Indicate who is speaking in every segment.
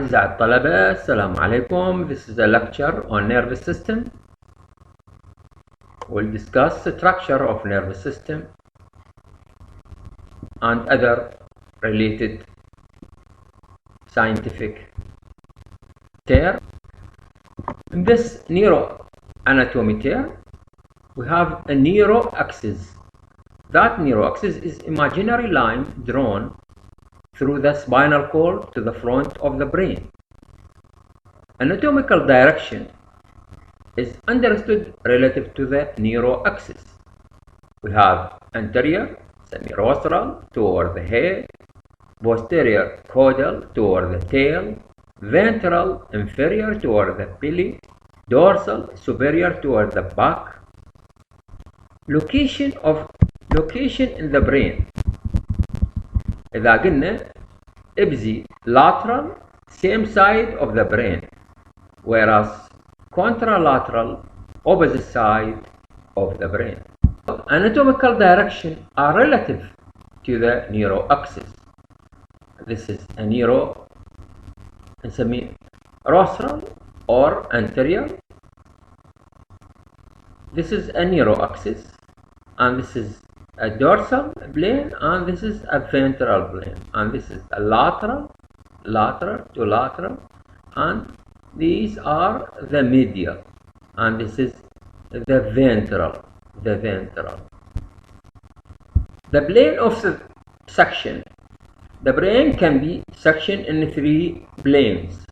Speaker 1: أعزائي الطلبة السلام عليكم. This is a lecture on nervous system. We'll discuss the structure of nervous system and other related scientific terms. In this neuroanatomy term, we have a neuroaxis. That neuroaxis is imaginary line drawn through the spinal cord to the front of the brain. Anatomical direction is understood relative to the neuroaxis. We have anterior semirostral toward the head, posterior caudal toward the tail, ventral inferior toward the belly, dorsal superior toward the back. Location in the brain. إذا قلنا ipsilateral same side of the brain, whereas contralateral opposite side of the brain. Anatomical direction are relative to the neuroaxis. This is a rostral or anterior. This is a neuroaxis, and this is a dorsal plane, and this is a ventral plane, and this is a lateral to lateral, and these are the medial, and this is the ventral. The plane of the section. The brain can be sectioned in 3 planes.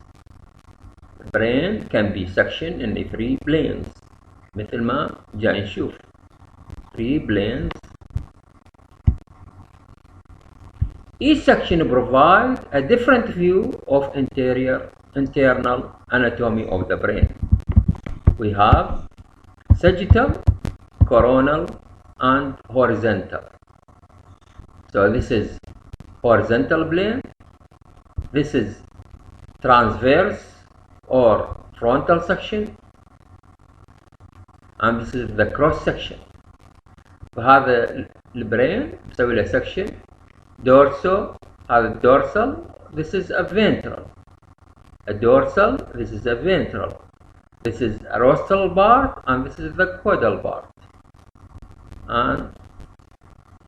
Speaker 1: The brain can be sectioned in 3 planes. مثل ما جاي نشوف 3 planes. Each section provides a different view of internal anatomy of the brain. We have sagittal, coronal, and horizontal. So this is horizontal plane. This is transverse or frontal section, and this is the cross section. فهذا البرين نسوي له section. Dorso, هذا dorsal, this is a ventral. A dorsal, this is a ventral. This is a rostral part, and this is the caudal part. And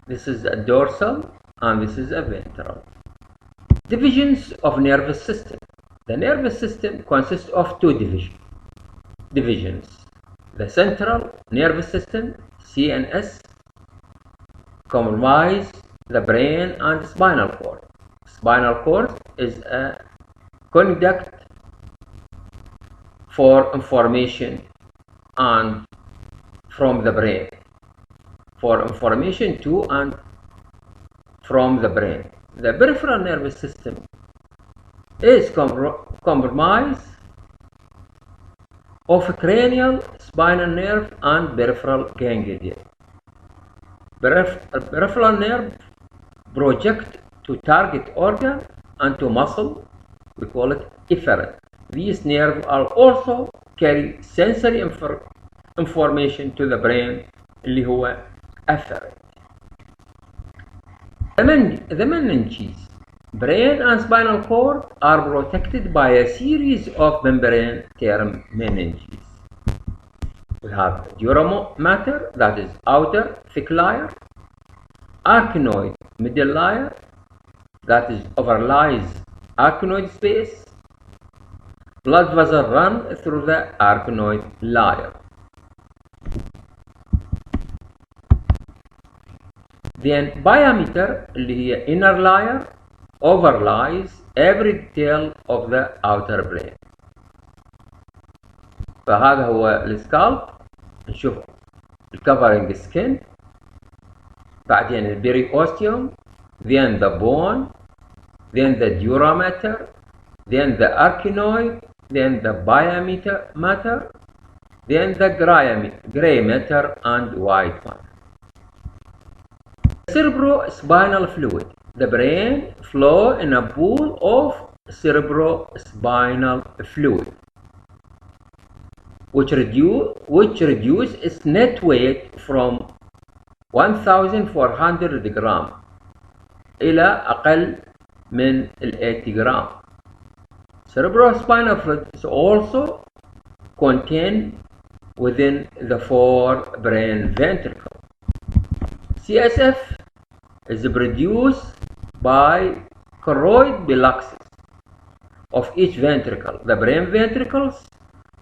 Speaker 1: this is a dorsal, and this is a ventral. Divisions of nervous system. The nervous system consists of 2 divisions. The central nervous system, CNS, comprise the brain and spinal cord. Spinal cord is a conduct for information and from the brain, for information to and from the brain. The peripheral nervous system is comprised of cranial, spinal nerve, and peripheral ganglia. Peripheral nerve project to target organ and to muscle. We call it efferent. These nerves are also carry sensory information to the brain, اللي هو efferent. The meninges, brain and spinal cord, are protected by a series of membrane termed meninges. We have dura mater, that is outer thick layer, arachnoid middle layer, that is overlies arachnoid space. Blood vessels run through the arachnoid layer. Then diameter, اللي هي inner layer, overlies every detail of the outer brain. فهذا هو السكالب. نشوف الكفرنج سكين، بعدين البريوستيوم، then the bone, then the dura mater, then the arachnoid, then the biameter matter, then the gray matter and white matter. Cerebrospinal fluid. The brain flows in a pool of cerebrospinal fluid, which reduce its net weight from 1400 gram إلى أقل من 80 جرام. Cerebrospinal fluid is also contained within the forebrain ventricle. CSF is produced by choroid bilaxis of each ventricle. The brain ventricles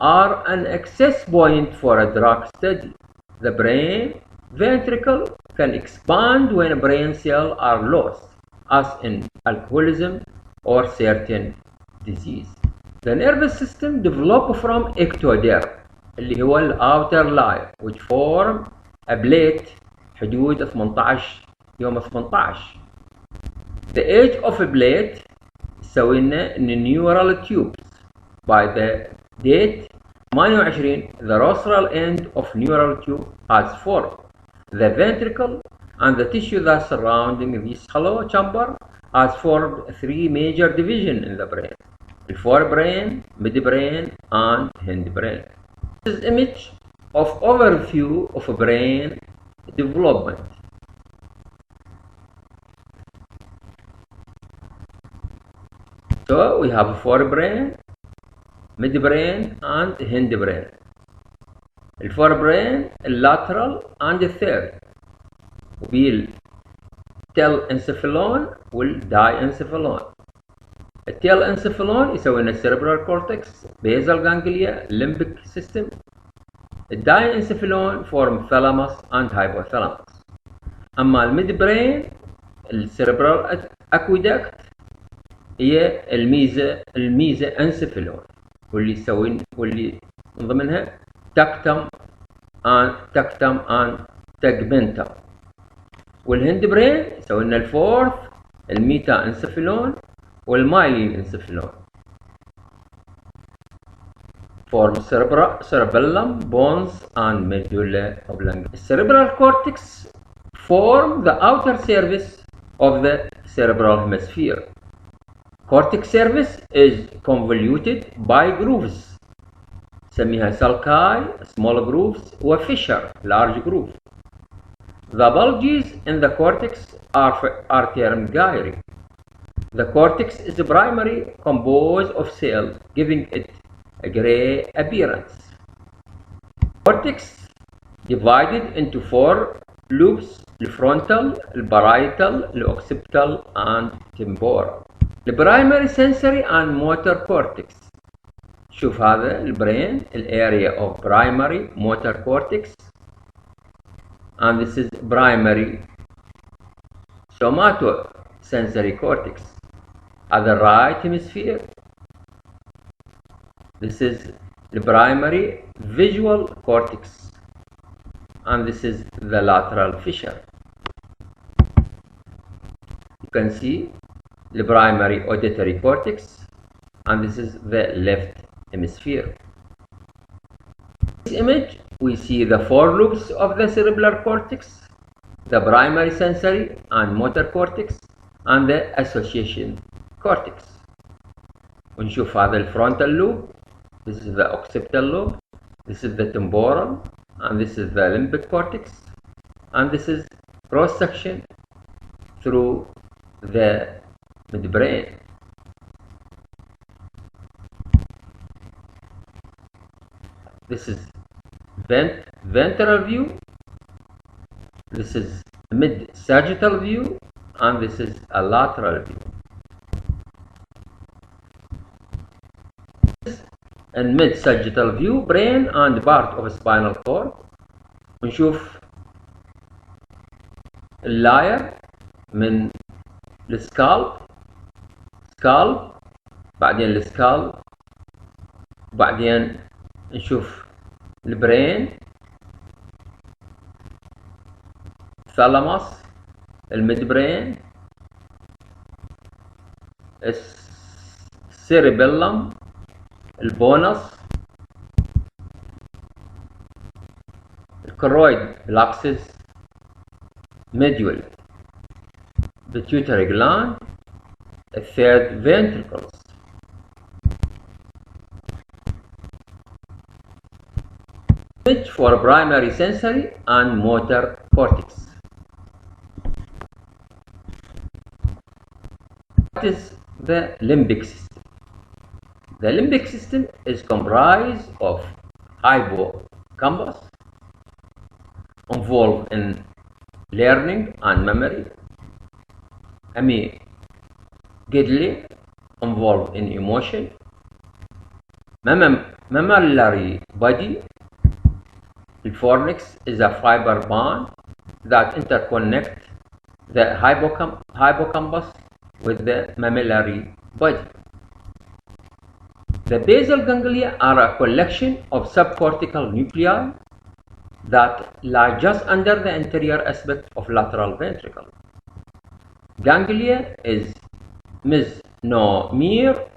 Speaker 1: are an access point for a drug study. The brain ventricle can expand when brain cells are lost, as in alcoholism or certain disease. The nervous system develops from ectoderm اللي هو outer layer which form a plate حدود 18 يوم 18. The age of a plate يسوي لنا neural tubes. By the date 28 the rostral end of neural tube has formed. The ventricle and the tissue that surrounding this hollow chamber has formed 3 major divisions in the brain: the forebrain, midbrain, and hindbrain. This is image of overview of brain development. So we have forebrain, midbrain, and hindbrain. The forebrain, lateral, and the third. will telencephalon والdiencephalon. التيلانسفالون يسوي لنا السيربرال كورتكس، basal ganglia, limbic system. الداينسفالون فورم ثالاموس and hypothalamus. اما الميد برين السيربرال اكويدكت هي الميزه انسفالون واللي من ضمنها تكتم and تجمنتم. والهند برين يسوي لنا الفورث الميتا انسفالون والمايلين انسفالون. form cerebellum, bones, and medulla oblongata. Cerebral cortex form the outer surface of the cerebral hemisphere. Cortex surface is convoluted by grooves. سميها sulci, small grooves, or fissure, large grooves. The bulges in the cortex are termed gyri. The cortex is primarily composed of cells, giving it a gray appearance. Cortex divided into 4 lobes: the frontal, the parietal, the occipital, and temporal. The primary sensory and motor cortex. شوف هذا البرين area of primary motor cortex, and this is primary somatosensory cortex at the right hemisphere. This is the primary visual cortex, and this is the lateral fissure. You can see the primary auditory cortex, and this is the left hemisphere. In this image, we see the 4 lobes of the cerebral cortex, the primary sensory and motor cortex, and the association cortex. ونشوف هذا الفرونتال lobe. This is the occipital lobe, this is the temporal, and this is the limbic cortex, and this is cross section through the midbrain. This is ventral view, this is mid-sagittal view, and this is a lateral view. And mid-sagittal view, brain and part of spinal cord. ونشوف اللاير من السكالب، بعدين السكالب، بعدين نشوف البرين، ثالاموس، الميدبرين، السيربيلم، البونس، الكرويد بلاكسس، ميديول، pituitary gland, the third ventricles. Image for primary sensory and motor cortex. What is the limbic system? The limbic system is comprised of hippocampus, involved in learning and memory, amygdala, involved in emotion, mammillary body. The fornix is a fiber bond that interconnects the hippocampus with the mammillary body. The basal ganglia are a collection of subcortical nuclei that lie just under the anterior aspect of lateral ventricle. Ganglia is misnomer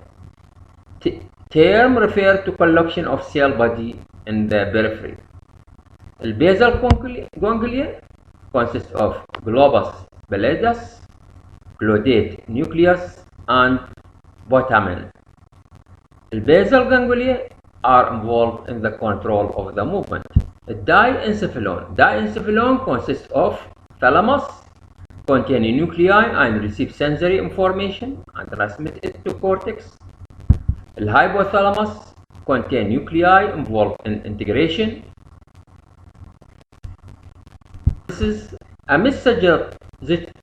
Speaker 1: term refer to collection of cell body in the periphery. The basal ganglia consists of globus pallidus, caudate nucleus, and putamen. The basal ganglia are involved in the control of the movement. The diencephalon consists of thalamus, containing nuclei and receive sensory information and transmit it to cortex. The hypothalamus contains nuclei involved in integration. This is a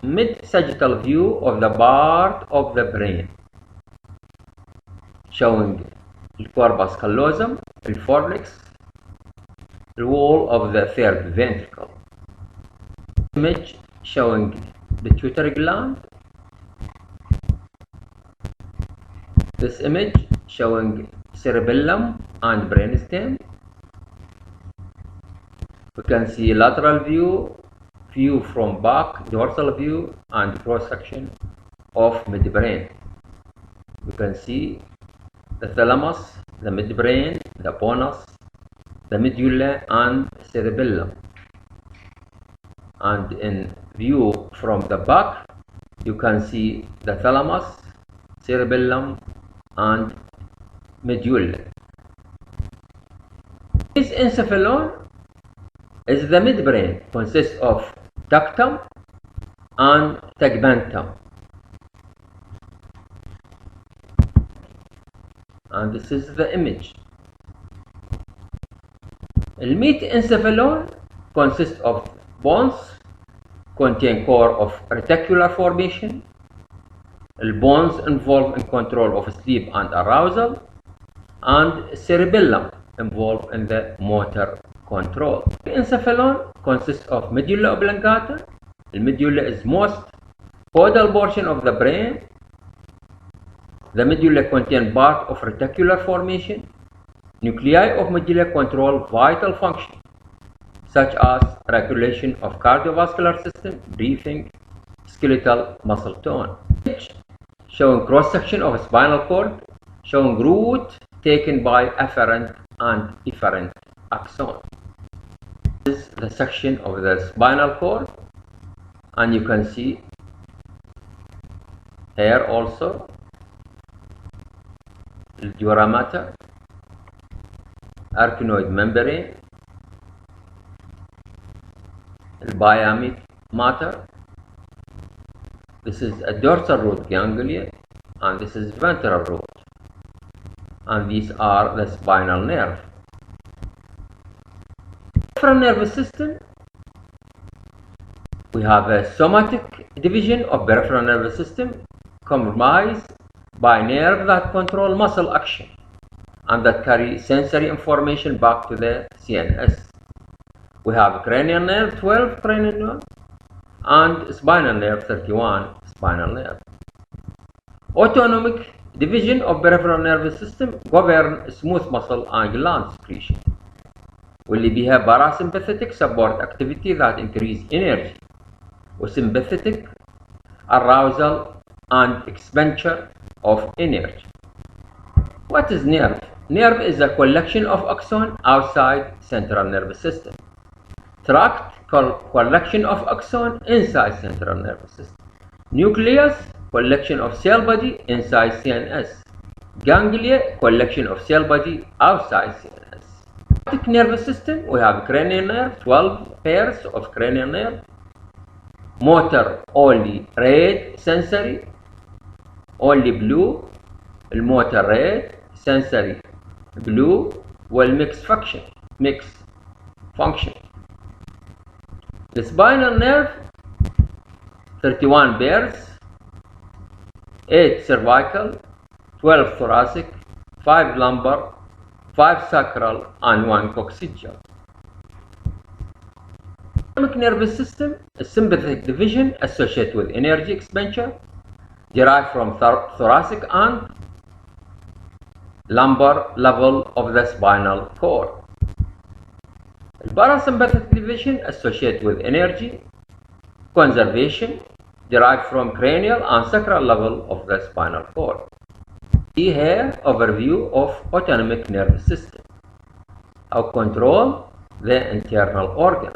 Speaker 1: mid-sagittal view of the part of the brain, showing the corpus callosum, the fornix, the wall of the third ventricle. Image showing pituitary gland. This image showing cerebellum and brainstem. We can see lateral view from back, dorsal view, and cross section of midbrain. We can see the thalamus, the midbrain, the bonus, the medulla, and cerebellum. And in view from the back, you can see the thalamus, cerebellum, and medulla. This encephalon is the midbrain, consists of ductum and tegmentum. And this is the image. The mesencephalon consists of bones, contain core of reticular formation. The bones involved in control of sleep and arousal, and cerebellum involved in the motor control. The encephalon consists of medulla oblongata. The medulla is most caudal portion of the brain. The medulla contains part of reticular formation. Nuclei of medulla control vital function, such as regulation of cardiovascular system, breathing, skeletal muscle tone. Showing cross section of a spinal cord, showing route taken by afferent and efferent axon. This is the section of the spinal cord, and you can see here also the dura mater, arachnoid membrane, the biamic mater. This is a dorsal root ganglia, and this is ventral root, and these are the spinal nerve. Peripheral nervous system. We have a somatic division of peripheral nervous system comprised by nerve that control muscle action and that carry sensory information back to the CNS. We have cranial nerve, 12 cranial nerve, and spinal nerve, 31 spinal nerve. Autonomic division of peripheral nervous system govern smooth muscle and gland secretion. Will be have parasympathetic support activity that increase energy, or sympathetic arousal and expenditure of energy. What is nerve? Nerve is a collection of axon outside central nervous system. Tract, collection of axon inside central nervous system. Nucleus, collection of cell body inside CNS. Ganglia, collection of cell body outside CNS. Nervous system, we have cranial nerve, 12 pairs of cranial nerve. Motor, only red, sensory, only blue. Motor red, sensory blue والmix function. The spinal nerve 31 pairs, 8 cervical, 12 thoracic, 5 lumbar, 5 sacral and 1 coccygeal. Autonomic nervous system, a sympathetic division associated with energy expenditure derived from thoracic and lumbar level of the spinal cord. Parasympathetic division associated with energy conservation derived from cranial and sacral level of the spinal cord. See here overview of autonomic nervous system. How control the internal organ.